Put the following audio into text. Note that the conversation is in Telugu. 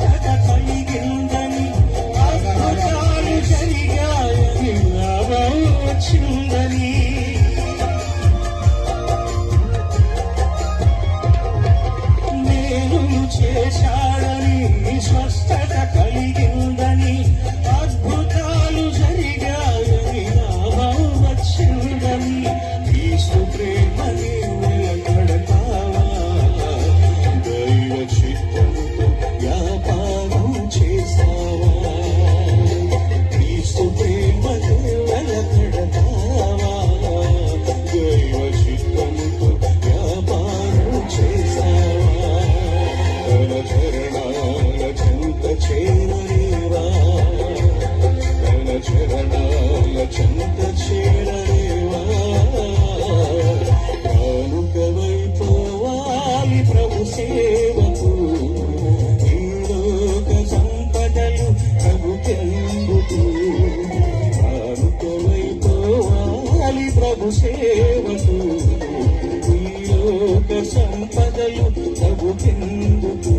స్వస్థత కలిగిందని అద్భుతాలు జరిగాయని లాభం వచ్చిందని చేశాడని స్వస్థత కలిగిందని అద్భుతాలు జరిగాయని లాభం వచ్చిందని క్రీస్తు ప్రేమని నిలబడతావా దైవ చిత్తముతో వ్యాపారం చేస్తావా క్రీస్తు ప్రేమని నిలబడతావా దైవ చిత్తముతో వ్యాపారం చేస్తావా చరణాల చెంత చేరలేవా తన చరణాల చెంత చేరలేవా కానుకవైపోవాలి ప్రభు సేవకు ఈ లోక సంపదలు ప్రభుకెందుకు కానుకవైపోవాలి ప్రభు సేవకు ఈ లోక సంపదలు ప్రభుకెందుకు